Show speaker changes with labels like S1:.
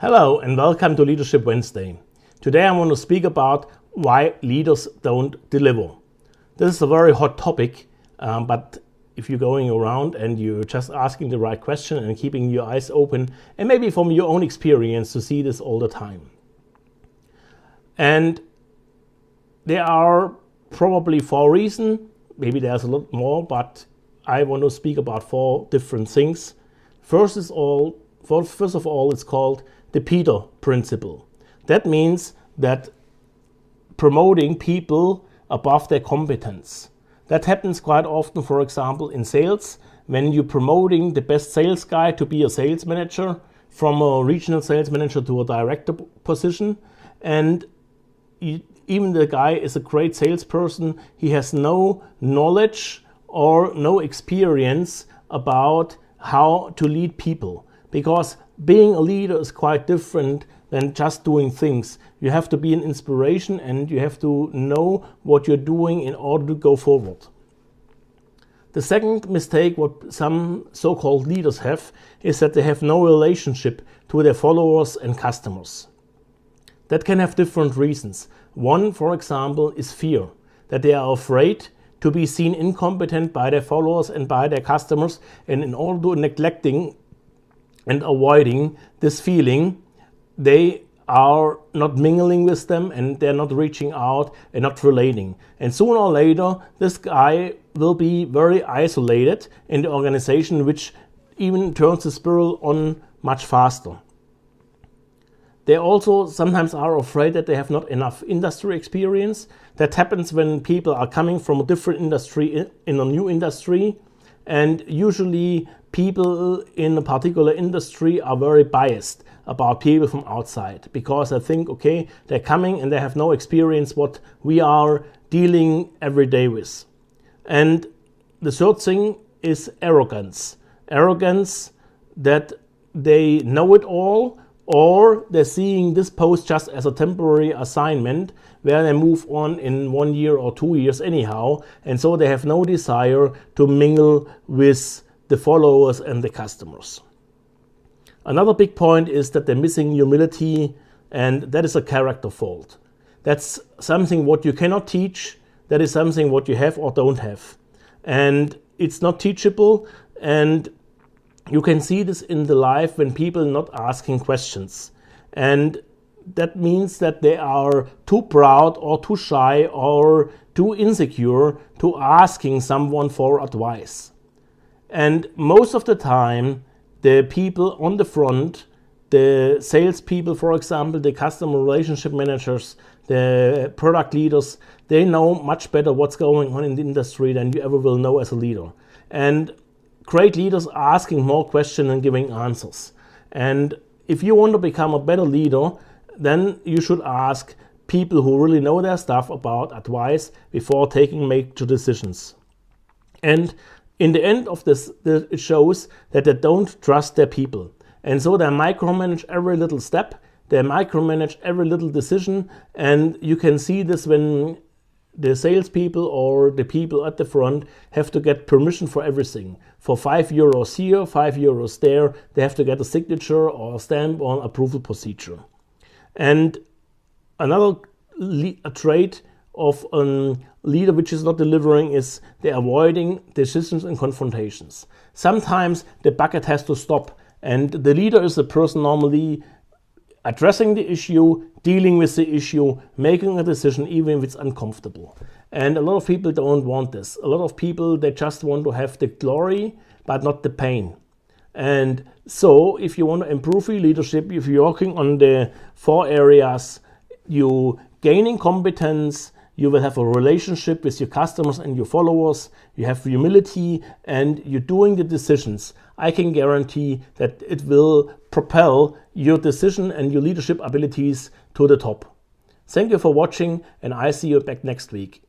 S1: Hello and welcome to Leadership Wednesday. Today I want to speak about why leaders don't deliver. This is a very hot topic, but if you're going around and you're just asking the right question and keeping your eyes open, and maybe from your own experience to see this all the time. And there are probably 4 reasons, maybe there's a lot more, but I want to speak about 4 different things. First of all, it's called the Peter principle. That means that promoting people above their competence. That happens quite often, for example, in sales, when you're promoting the best sales guy to be a sales manager, from a regional sales manager to a director position, and even the guy is a great salesperson, he has no knowledge or no experience about how to lead people. Because being a leader is quite different than just doing things. You have to be an inspiration and you have to know what you're doing in order to go forward. The second mistake what some so-called leaders have is that they have no relationship to their followers and customers. That can have different reasons. One, for example, is fear, that they are afraid to be seen incompetent by their followers and by their customers, and in order to neglecting and avoiding this feeling, they are not mingling with them and they're not reaching out and not relating. And sooner or later, this guy will be very isolated in the organization, which even turns the spiral on much faster. They also sometimes are afraid that they have not enough industry experience. That happens when people are coming from a different industry in a new industry, and usually people in a particular industry are very biased about people from outside because I think, okay, they're coming and they have no experience what we are dealing every day with. And the third thing is arrogance. Arrogance that they know it all, or they're seeing this post just as a temporary assignment where they move on in 1 year or 2 years anyhow, and so they have no desire to mingle with the followers and the customers. Another big point is that they're missing humility, and that is a character fault. That's something what you cannot teach. That is something what you have or don't have. And it's not teachable, and you can see this in the life when people not asking questions. And that means that they are too proud or too shy or too insecure to asking someone for advice. And most of the time, the people on the front, the salespeople, for example, the customer relationship managers, the product leaders, they know much better what's going on in the industry than you ever will know as a leader. And great leaders are asking more questions and giving answers. And if you want to become a better leader, then you should ask people who really know their stuff about advice before taking major decisions. And in the end of this, it shows that they don't trust their people. And so they micromanage every little step, they micromanage every little decision, and you can see this when the salespeople or the people at the front have to get permission for everything. For €5 here, €5 there, they have to get a signature or a stamp on approval procedure. And another trait of a leader which is not delivering is they're avoiding decisions and confrontations. Sometimes the bucket has to stop, and the leader is the person normally addressing the issue, dealing with the issue, making a decision even if it's uncomfortable. And a lot of people don't want this. A lot of people, they just want to have the glory but not the pain. And so if you want to improve your leadership, if you're working on the 4 areas, you gaining competence, you will have a relationship with your customers and your followers, you have humility, and you're doing the decisions, I can guarantee that it will propel your decision and your leadership abilities to the top. Thank you for watching, and I see you back next week.